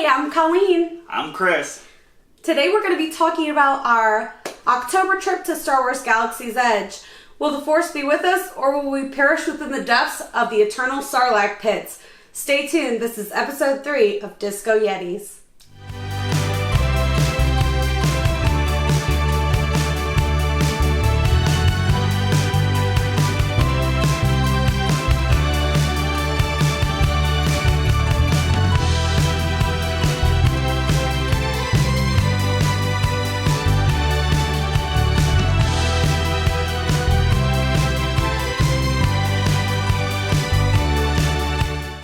I'm Colleen. I'm Chris. Today we're going to be talking about our October trip to Star Wars Galaxy's Edge. Will the Force be with us, or will we perish within the depths of the eternal Sarlacc pits? Stay tuned. This is episode 3 of Disco Yetis.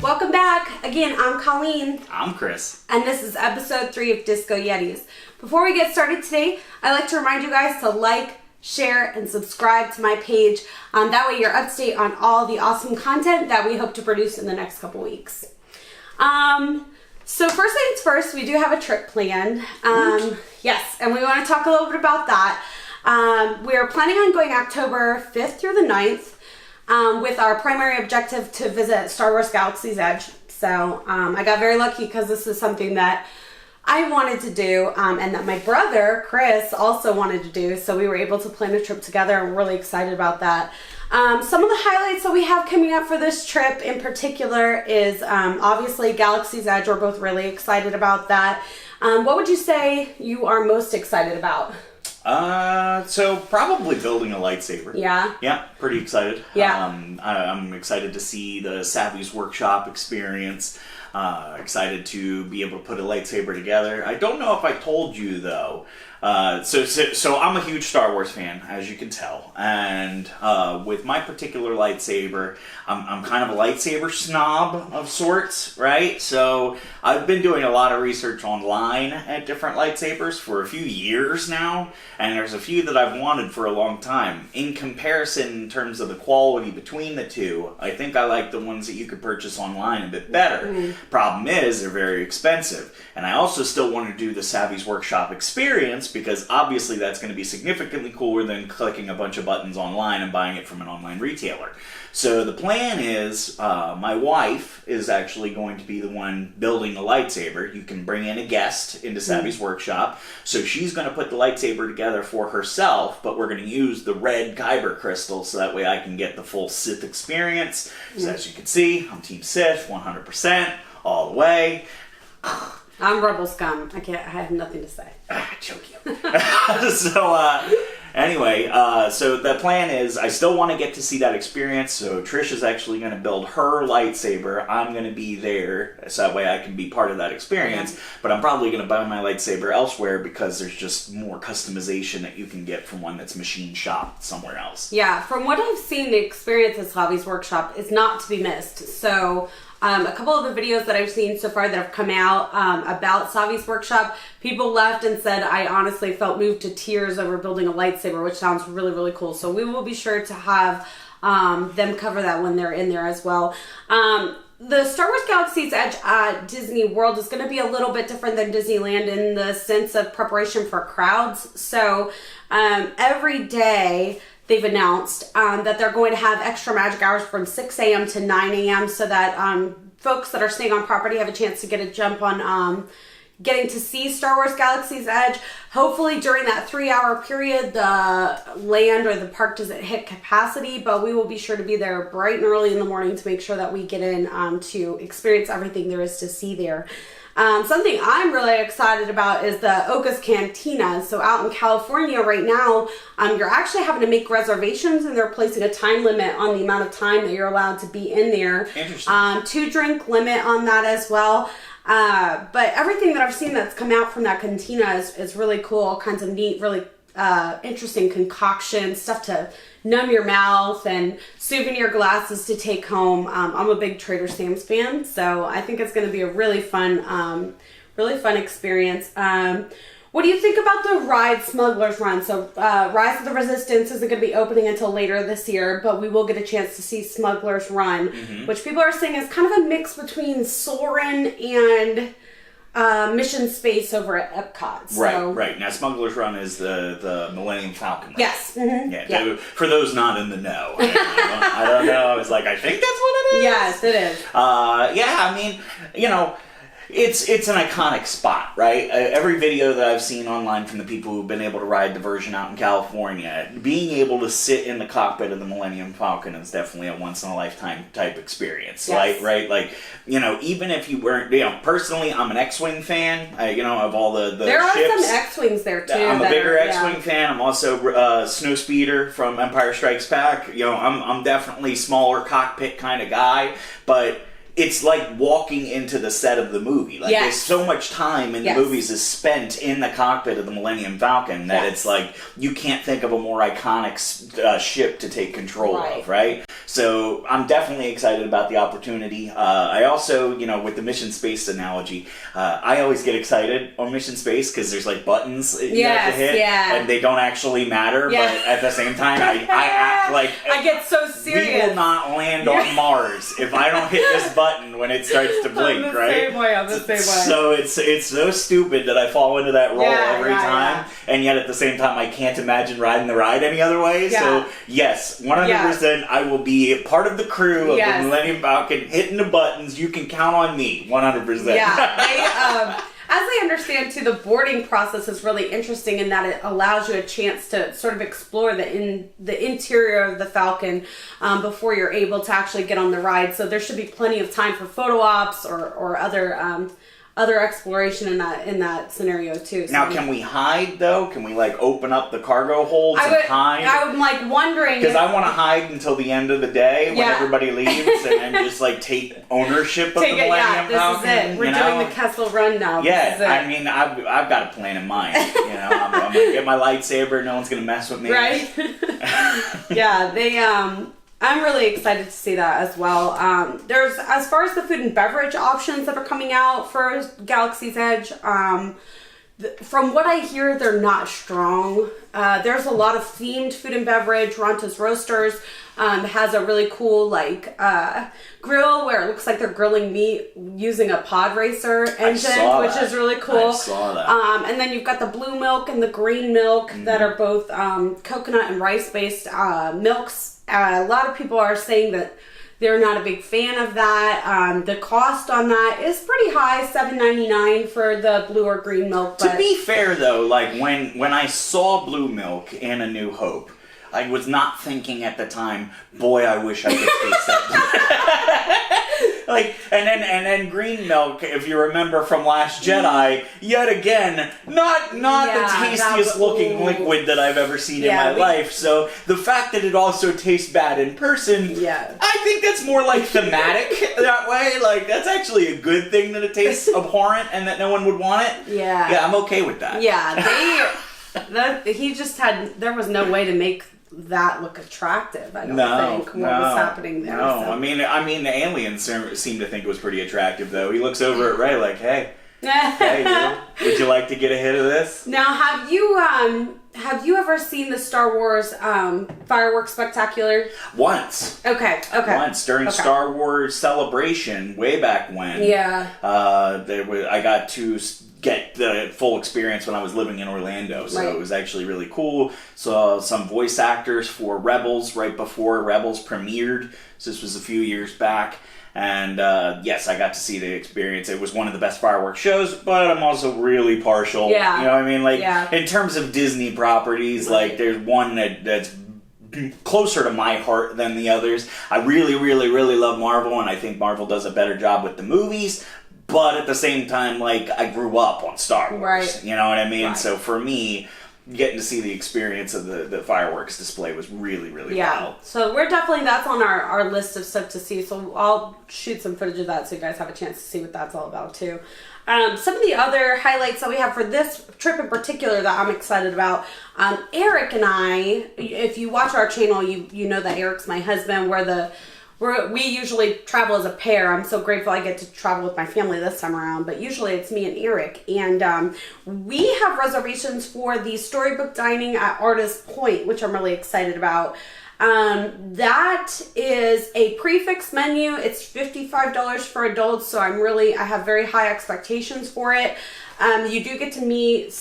Welcome back. Again, I'm Colleen. I'm Chris. And this is episode 3 of Disco Yetis. Before we get started today, I'd like to remind you guys to like, share, and subscribe to my page. That way you're up to date on all the awesome content that we hope to produce in the next couple weeks. So first things first, we do have a trip planned. Yes, and we want to talk a little bit about that. We're planning on going October 5th through the 9th. With our primary objective to visit Star Wars Galaxy's Edge. So I got very lucky because this is something that I wanted to do and that my brother, Chris, also wanted to do. So we were able to plan a trip together and we're really excited about that. Some of the highlights that we have coming up for this trip in particular is obviously Galaxy's Edge. We're both really excited about that. What would you say you are most excited about? So probably building a lightsaber. Yeah. Yeah, pretty excited. Yeah. I'm excited to see the Savvy's workshop experience. Excited to be able to put a lightsaber together. I don't know if I told you though. So I'm a huge Star Wars fan, as you can tell, and with my particular lightsaber, I'm kind of a lightsaber snob of sorts, right? So I've been doing a lot of research online at different lightsabers for a few years now, and there's a few that I've wanted for a long time. In comparison, in terms of the quality between the two, I think I like the ones that you could purchase online a bit better. Mm-hmm. Problem is, they're very expensive, and I also still want to do the Savvy's Workshop experience, because obviously that's going to be significantly cooler than clicking a bunch of buttons online and buying it from an online retailer. So the plan is, my wife is actually going to be the one building the lightsaber. You can bring in a guest into Savvy's Workshop, so she's going to put the lightsaber together for herself, but we're going to use the red Kyber crystal so that way I can get the full Sith experience. So as you can see, I'm Team Sith, 100%, all the way. I'm Rebel Scum. I have nothing to say. Choke you. So the plan is I still want to get to see that experience. So Trish is actually going to build her lightsaber. I'm going to be there so that way I can be part of that experience. But I'm probably going to buy my lightsaber elsewhere because there's just more customization that you can get from one that's machine shopped somewhere else. Yeah, from what I've seen, the experience at Savvy's Workshop is not to be missed. So a couple of the videos that I've seen so far that have come out about Savvy's Workshop, people left and said, I honestly felt moved to tears over building a lightsaber, which sounds really, really cool. So we will be sure to have them cover that when they're in there as well. The Star Wars Galaxy's Edge at Disney World is going to be a little bit different than Disneyland in the sense of preparation for crowds. So every day they've announced that they're going to have extra magic hours from 6 a.m. to 9 a.m. so that folks that are staying on property have a chance to get a jump on getting to see Star Wars Galaxy's Edge. Hopefully during that 3-hour period, the land or the park doesn't hit capacity, but we will be sure to be there bright and early in the morning to make sure that we get in to experience everything there is to see there. Something I'm really excited about is the Oga's Cantina. So out in California right now, you're actually having to make reservations and they're placing a time limit on the amount of time that you're allowed to be in there. Interesting. 2-drink limit on that as well. But everything that I've seen that's come out from that cantina is really cool. All kinds of neat, really interesting concoctions, stuff to numb your mouth and souvenir glasses to take home. I'm a big Trader Sam's fan, so I think it's going to be a really fun experience. What do you think about the ride Smuggler's Run? So Rise of the Resistance isn't going to be opening until later this year, but we will get a chance to see Smuggler's Run, which people are saying is kind of a mix between Soarin' and Mission Space over at Epcot. So. Right. Now, Smuggler's Run is the Millennium Falcon. Right? Yes. Mm-hmm. Yeah. For those not in the know, I don't know. I was like, I think that's what it is. Yes, it is. Yeah. I mean, It's an iconic spot, right? Every video that I've seen online from the people who've been able to ride the version out in California, being able to sit in the cockpit of the Millennium Falcon is definitely a once-in-a-lifetime type experience, Yes. right? Like, you know, even if you weren't, you know, personally, I'm an X-Wing fan, you know, of all the there ships. are some X-Wings there, too. I'm a bigger yeah. X-Wing fan. I'm also Snowspeeder from Empire Strikes Back. You know, I'm definitely smaller cockpit kind of guy, but it's like walking into the set of the movie. Like, there's so much time in the movies is spent in the cockpit of the Millennium Falcon that it's like, you can't think of a more iconic ship to take control of, right? So I'm definitely excited about the opportunity. I also, you know, with the mission space analogy, I always get excited on mission space because there's like buttons you have to hit, and they don't actually matter, but at the same time, I act like... I get so serious. We will not land on Mars if I don't hit this button when it starts to blink, right? I'm the same way. So it's so stupid that I fall into that role every time, and yet at the same time I can't imagine riding the ride any other way. So yes, 100% I will be a part of the crew of the Millennium Falcon, hitting the buttons. You can count on me, 100%. Yeah, as I understand too, the boarding process is really interesting in that it allows you a chance to sort of explore the interior of the Falcon before you're able to actually get on the ride. So there should be plenty of time for photo ops or other exploration in that scenario too. So now, can we hide though? Can we like open up the cargo holds and hide? I'm like wondering because I want to hide until the end of the day when everybody leaves, and then just like take ownership of the Millennium Falcon. This is it. We're doing the Kessel Run now. Yeah, I mean, I've got a plan in mind. You know, I'm gonna get my lightsaber. No one's gonna mess with me. Right? Yeah, I'm really excited to see that as well. There's, as far as the food and beverage options that are coming out for Galaxy's Edge, from what I hear, they're not strong. There's a lot of themed food and beverage. Ronta's Roasters has a really cool grill where it looks like they're grilling meat using a pod racer engine, which is really cool. I saw that. And then you've got the blue milk and the green milk that are both coconut and rice based milks. A lot of people are saying that they're not a big fan of that. The cost on that is pretty high, $7.99 for the blue or green milk. But to be fair, though, like when I saw blue milk in A New Hope, I was not thinking at the time, boy, I wish I could taste that. Like, and then green milk, if you remember from Last Jedi, yet again, not the tastiest looking liquid that I've ever seen in my life. So the fact that it also tastes bad in person, I think that's more like thematic that way. Like, that's actually a good thing that it tastes abhorrent and that no one would want it. Yeah, I'm okay with that. Yeah, there was no way to make that look attractive. I don't think what was happening there. No, so. I mean the aliens seem to think it was pretty attractive though. He looks over at Rey like, hey, would you like to get a hit of this? Now, have you ever seen the Star Wars fireworks spectacular? Once. Okay. Once during Star Wars Celebration way back when. Yeah. I got to get the full experience when I was living in Orlando, so it was actually really cool. Saw some voice actors for Rebels right before Rebels premiered, so this was a few years back, and yes, I got to see the experience. It was one of the best fireworks shows, but I'm also really partial. You know what I mean? Like, in terms of Disney properties, like, there's one that's closer to my heart than the others. I really, really, really love Marvel, and I think Marvel does a better job with the movies. But at the same time, like, I grew up on Star Wars. Right. You know what I mean? Right. So for me, getting to see the experience of the fireworks display was really, really wild. So that's on our list of stuff to see. So I'll shoot some footage of that so you guys have a chance to see what that's all about too. Some of the other highlights that we have for this trip in particular that I'm excited about, Eric and I, if you watch our channel, you know that Eric's my husband. We usually travel as a pair. I'm so grateful I get to travel with my family this time around, but usually it's me and Eric. And we have reservations for the Storybook Dining at Artist Point, which I'm really excited about. That is a prefix menu. It's $55 for adults, so I have very high expectations for it. You do get to meet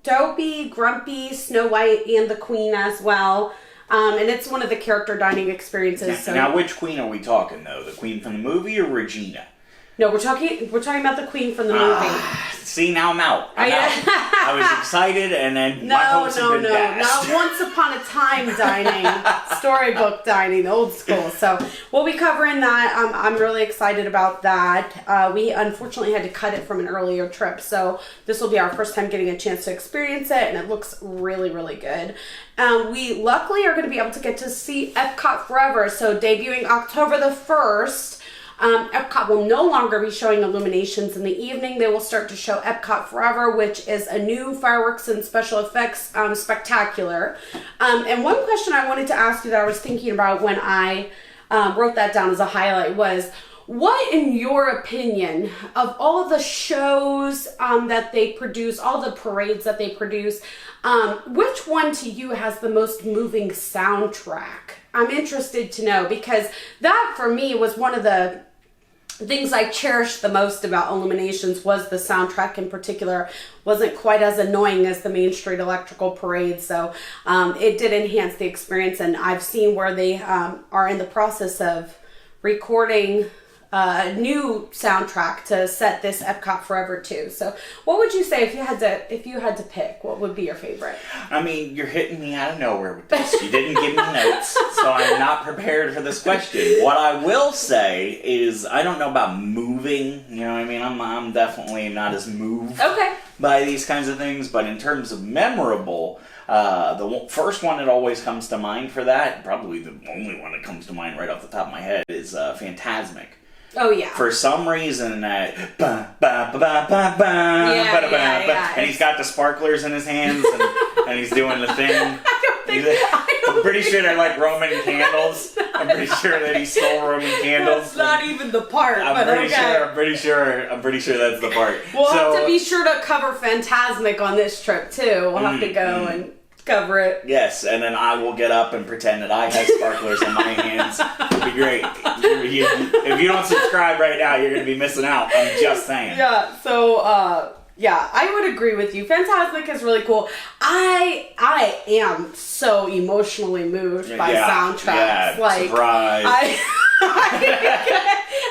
Dopey, Grumpy, Snow White, and the Queen as well. And it's one of the character dining experiences. Now, which queen are we talking, though? The queen from the movie or Regina? No, we're talking about the Queen from the movie. See, now I'm out. I was excited, and then my hopes have been dashed. Not Once Upon a Time dining, storybook dining, old school. So we'll be covering that. I'm really excited about that. We unfortunately had to cut it from an earlier trip, so this will be our first time getting a chance to experience it, and it looks really, really good. We luckily are going to be able to get to see Epcot Forever, so debuting October the 1st. Epcot will no longer be showing Illuminations in the evening. They will start to show Epcot Forever, which is a new fireworks and special effects spectacular. And one question I wanted to ask you that I was thinking about when I wrote that down as a highlight was, what, in your opinion, of all of the shows that they produce, all the parades that they produce, which one to you has the most moving soundtrack? I'm interested to know, because that for me was one of the things I cherished the most about Illuminations. Was the soundtrack in particular. Wasn't quite as annoying as the Main Street Electrical Parade, so it did enhance the experience. And I've seen where they are in the process of recording a new soundtrack to set this Epcot Forever too. So what would you say if you had to pick? What would be your favorite? I mean, you're hitting me out of nowhere with this. You didn't give me notes, so I'm not prepared for this question. What I will say is, I don't know about moving. You know what I mean? I'm definitely not as moved by these kinds of things. But in terms of memorable, the first one that always comes to mind for that, probably the only one that comes to mind right off the top of my head, is Phantasmic. Oh, yeah. For some reason, that and he's got the sparklers in his hands, and he's doing the thing. I'm pretty sure they're like Roman candles. I'm pretty sure that he stole Roman candles. That's not even the part. I'm pretty sure that's the part. We'll have to be sure to cover Phantasmic on this trip too. We'll have to go and cover it. Yes, and then I will get up and pretend that I have sparklers in my hands. It'll be great. If you don't subscribe right now, you're going to be missing out. I'm just saying. Yeah, so, yeah, I would agree with you. Phantasmic is really cool. I am so emotionally moved by soundtracks. Yeah, like, surprise.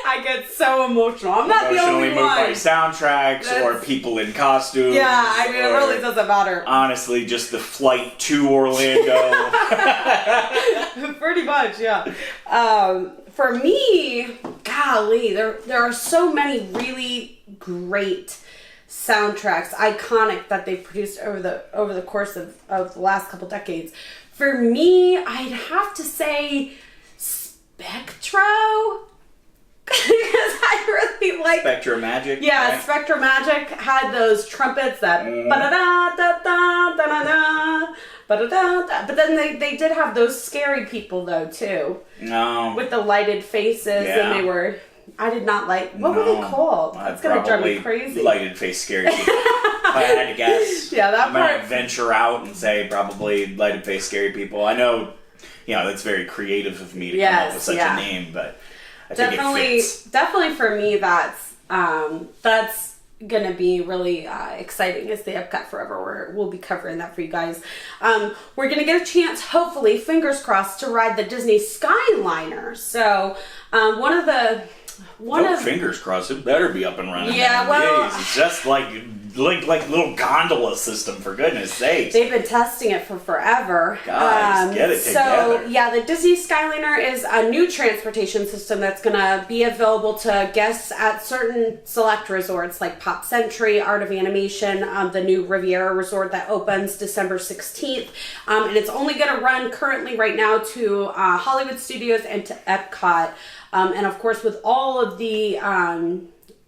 I get so emotional. I'm not the only one. Emotionally moved by soundtracks or people in costumes. Yeah, I mean, it really doesn't matter. Honestly, just the flight to Orlando. Pretty much, yeah. For me, golly, there are so many really great soundtracks, iconic, that they've produced over the course of the last couple decades. For me, I'd have to say Spectro, because I really like Spectro Magic. Yeah, right? Spectro Magic had those trumpets that ba-da-da-da-da-da-da-da, ba-da-da-da. But then they did have those scary people though too. No. With the lighted faces, and they were. I did not like. What were they called? That's gonna drive me crazy. Lighted face scary people. If I had to guess. Yeah, that part. I might venture out and say probably lighted face scary people. I know, that's very creative of me to come up with such a name, but I think it fits. Definitely for me, that's gonna be really exciting. Is the Epcot Forever. We'll be covering that for you guys. We're gonna get a chance, hopefully, fingers crossed, to ride the Disney Skyliner. So fingers crossed, it better be up and running. Yeah, well, it's just like little gondola system, for goodness sakes. They've been testing it for forever. Guys, get it together. So, yeah, the Disney Skyliner is a new transportation system that's going to be available to guests at certain select resorts like Pop Century, Art of Animation, the new Riviera Resort that opens December 16th. And it's only going to run currently right now to Hollywood Studios and to Epcot. And of course, with all of the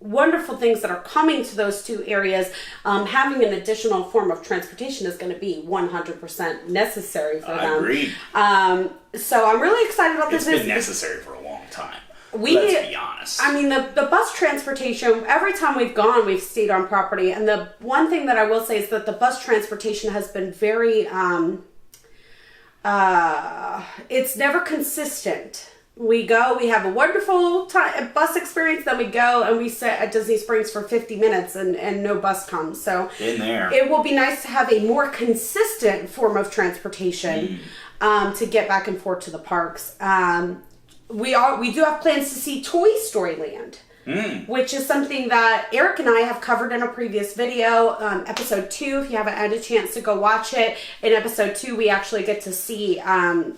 wonderful things that are coming to those two areas, having an additional form of transportation is going to be 100% necessary for them. Agreed. So I'm really excited about this. It's been necessary for a long time. Let's be honest. I mean, the bus transportation, every time we've gone, we've stayed on property. And the one thing that I will say is that the bus transportation has been very, it's never consistent. We go, we have a wonderful bus experience, then we go and we sit at Disney Springs for 50 minutes and no bus comes. So it will be nice to have a more consistent form of transportation to get back and forth to the parks. We do have plans to see Toy Story Land. which is something that Eric and I have covered in a previous video, episode 2. If you haven't had a chance to go watch it, in episode 2 we actually get to see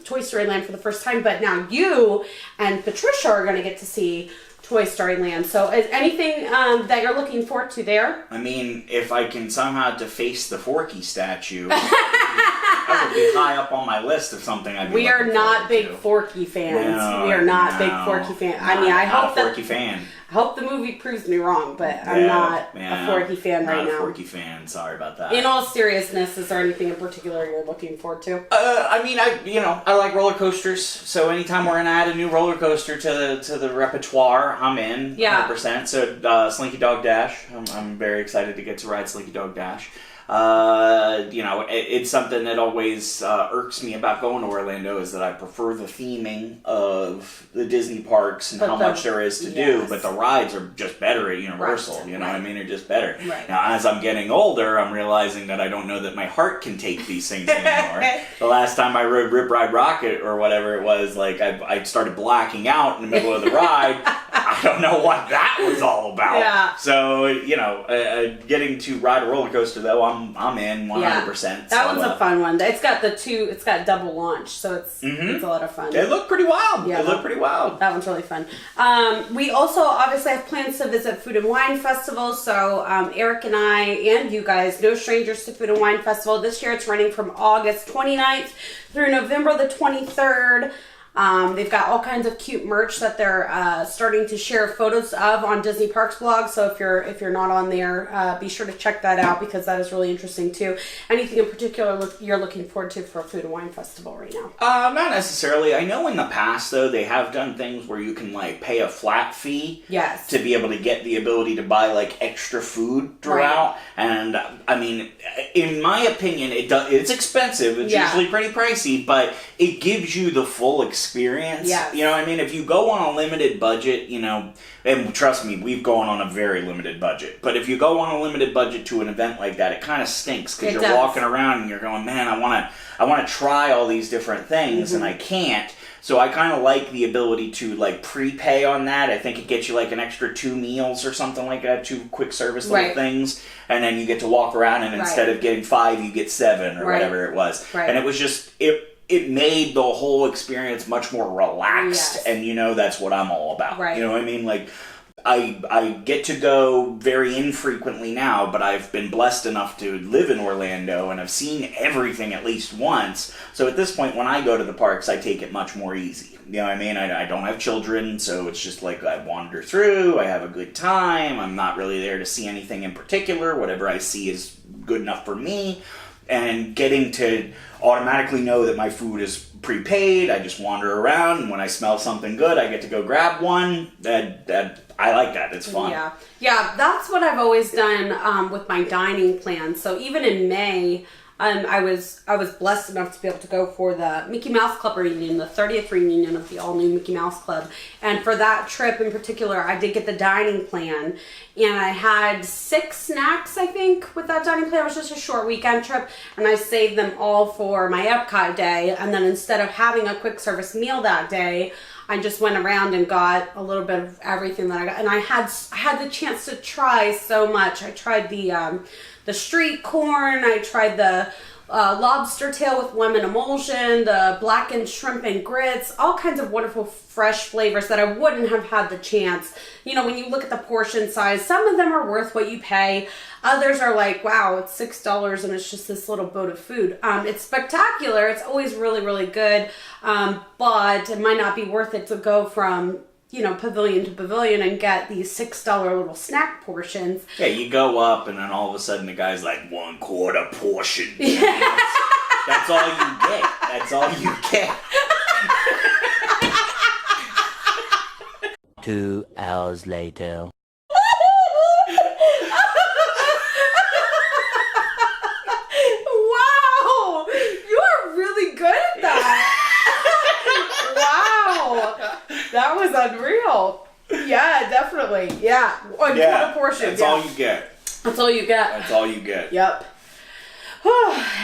Toy Story Land for the first time, but now you and Patricia are going to get to see Toy Story Land. So is anything that you're looking forward to there? I mean, if I can somehow deface the Forky statue, that would be high up on my list of something I'd be We are looking not forward big to. Forky fans. No, We are not big no, Forky fans. not- I mean, I not hope a that Forky fan. I hope the movie proves me wrong, but I'm not a Forky fan right Not a now. Forky fan. Sorry about that. In all seriousness, is there anything in particular you're looking forward to? I mean, I like roller coasters, so anytime we're gonna add a new roller coaster to the repertoire, I'm in. Yeah. 100%. So Slinky Dog Dash, I'm very excited to get to ride Slinky Dog Dash. It's something that always irks me about going to Orlando is that I prefer the theming of the Disney parks and how much there is to do, but the rides are just better at Universal. Right, you know what I mean? They're just better. Right. Now, as I'm getting older, I'm realizing that I don't know that my heart can take these things anymore. The last time I rode Rip Ride Rocket or whatever it was, like I started blacking out in the middle of the ride. I don't know what that was all about. Yeah. So, getting to ride a roller coaster though, I'm in 100%. That one's a fun one. It's got double launch, so it's a lot of fun. They look pretty wild. Yeah, They look pretty wild. That one's really fun. We also obviously have plans to visit Food and Wine Festival, so Eric and I and you guys, no strangers to Food and Wine Festival. This year it's running from August 29th through November the 23rd. They've got all kinds of cute merch that they're starting to share photos of on Disney Parks blog. So if you're not on there, be sure to check that out because that is really interesting too. Anything in particular you're looking forward to for Food and Wine Festival right now? Not necessarily. I know in the past though they have done things where you can like pay a flat fee. Yes. To be able to get the ability to buy like extra food throughout, and I mean, in my opinion, it's expensive. It's usually pretty pricey, but it gives you the full experience. Yes. You know what I mean? If you go on a limited budget, and trust me, we've gone on a very limited budget. But if you go on a limited budget to an event like that, it kind of stinks because you're walking around and you're going, man, I want to try all these different things and I can't. So I kind of like the ability to like prepay on that. I think it gets you like an extra 2 meals or something like that, 2 quick service little things, and then you get to walk around and instead of getting 5, you get 7 or whatever it was. Right. And it was just it made the whole experience much more relaxed, and that's what I'm all about. Right. You know what I mean? Like I get to go very infrequently now, but I've been blessed enough to live in Orlando and I've seen everything at least once. So at this point, when I go to the parks, I take it much more easy. You know what I mean? I don't have children, so it's just like I wander through, I have a good time, I'm not really there to see anything in particular. Whatever I see is good enough for me. And getting to automatically know that my food is prepaid, I just wander around, and when I smell something good, I get to go grab one. I like that. It's fun. Yeah, that's what I've always done with my dining plan. So even in May, I was blessed enough to be able to go for the Mickey Mouse Club reunion, the 30th reunion of the all-new Mickey Mouse Club. And for that trip in particular, I did get the dining plan. And I had 6 snacks, I think, with that dining plan. It was just a short weekend trip. And I saved them all for my Epcot day. And then instead of having a quick service meal that day, I just went around and got a little bit of everything that I got. And I had the chance to try so much. I tried the street corn. I tried the lobster tail with lemon emulsion, the blackened shrimp and grits, all kinds of wonderful fresh flavors that I wouldn't have had the chance. When you look at the portion size, some of them are worth what you pay. Others are like, wow, it's $6 and it's just this little boat of food. It's spectacular. It's always really, really good. But it might not be worth it to go from pavilion to pavilion and get these $6 little snack portions. Yeah, you go up and then all of a sudden the guy's like 1/4 portion. Yeah. That's all you get. That's all you get. 2 hours later. Wow! You are really good at that. Wow! That was unreal. Yeah, definitely. Yeah. 1/4 portion. That's all you get. That's all you get. That's all you get. Yep.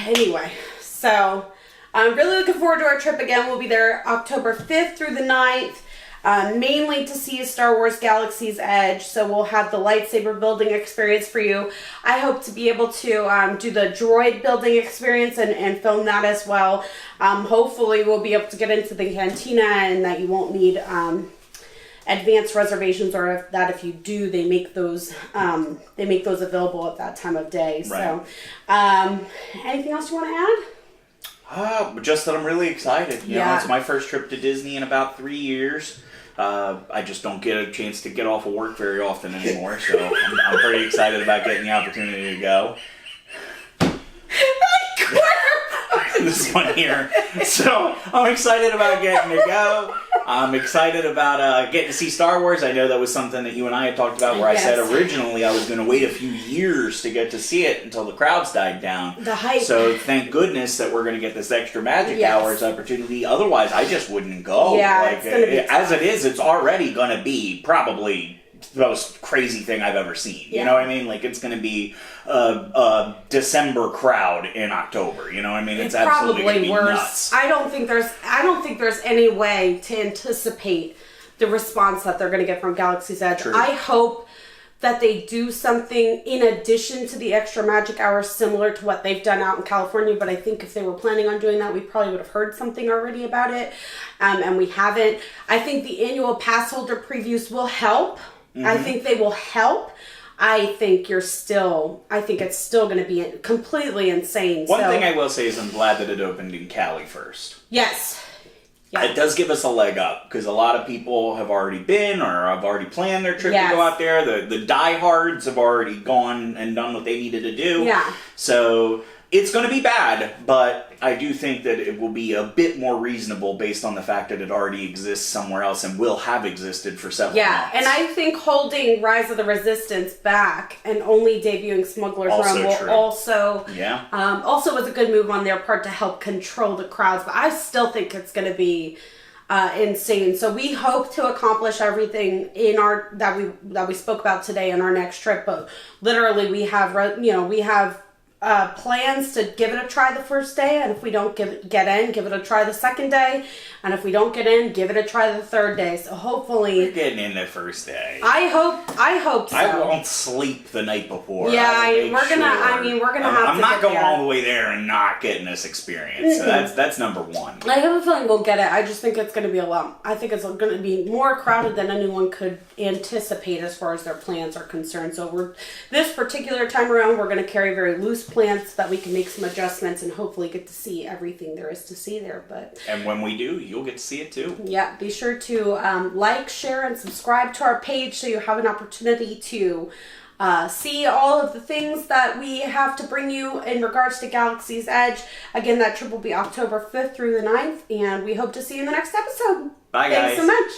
Anyway, so I'm really looking forward to our trip again. We'll be there October 5th through the 9th. mainly to see Star Wars Galaxy's Edge. So we'll have the lightsaber building experience for you. I hope to be able to do the droid building experience and film that as well. Hopefully we'll be able to get into the cantina and that you won't need advanced reservations, or if you do, they make those available at that time of day. Right. So, anything else you want to add? Just that I'm really excited. You know, Yeah. it's my first trip to Disney in about 3 years. I just don't get a chance to get off of work very often anymore, so I'm pretty excited about getting the opportunity to go. This one here. So I'm excited about getting to go. I'm excited about getting to see Star Wars. I know that was something that you and I had talked about where Yes. I said originally I was going to wait a few years to get to see it until the crowds died down. The hype. So thank goodness that we're going to get this extra Magic Yes. Hours opportunity. Otherwise, I just wouldn't go. Yeah, like, it's gonna be as tough. it is, it's already going to be probably the most crazy thing I've ever seen. Yeah. You know what I mean? Like, it's going to be a December crowd in October. You know what I mean? It's absolutely going to be worse. nuts. I don't think there's any way to anticipate the response that they're going to get from Galaxy's Edge. True. I hope that they do something in addition to the extra Magic Hours similar to what they've done out in California, but I think if they were planning on doing that, we probably would have heard something already about it, and we haven't. I think the annual pass holder previews will help. I think they will help. I think it's still going to be completely insane. One thing I will say is I'm glad that it opened in Cali first. Yes. Yeah. It does give us a leg up because a lot of people have already been or have already planned their trip Yes. to go out there. The diehards have already gone and done what they needed to do. Yeah. So it's going to be bad, but I do think that it will be a bit more reasonable based on the fact that it already exists somewhere else and will have existed for several months. And I think holding Rise of the Resistance back and only debuting Smuggler's Also Run will true. also Yeah. was a good move on their part to help control the crowds. But I still think it's going to be insane. So we hope to accomplish everything in our that we spoke about today in our next trip. But literally, we have plans to give it a try the first day, and if we don't get in, give it a try the second day, and if we don't get in, give it a try the third day. So hopefully, We're getting in the first day. I hope so. I won't sleep the night before. Yeah, I'll make we're gonna. sure. I mean, we're gonna have I'm to. not get going there. all the way there and not getting this experience. So that's number one. I have a feeling we'll get it. I just think it's going to be a lot. I think it's going to be more crowded than anyone could anticipate as far as their plans are concerned. So this particular time around, we're going to carry very loose plans so that we can make some adjustments and hopefully get to see everything there is to see there. But And when we do, you'll get to see it too. yeah, be sure to like, share, and subscribe to our page so you have an opportunity to see all of the things that we have to bring you in regards to Galaxy's Edge. Again, that trip will be October 5th through the 9th, and we hope to see you in the next episode. Bye, guys. Thanks so much.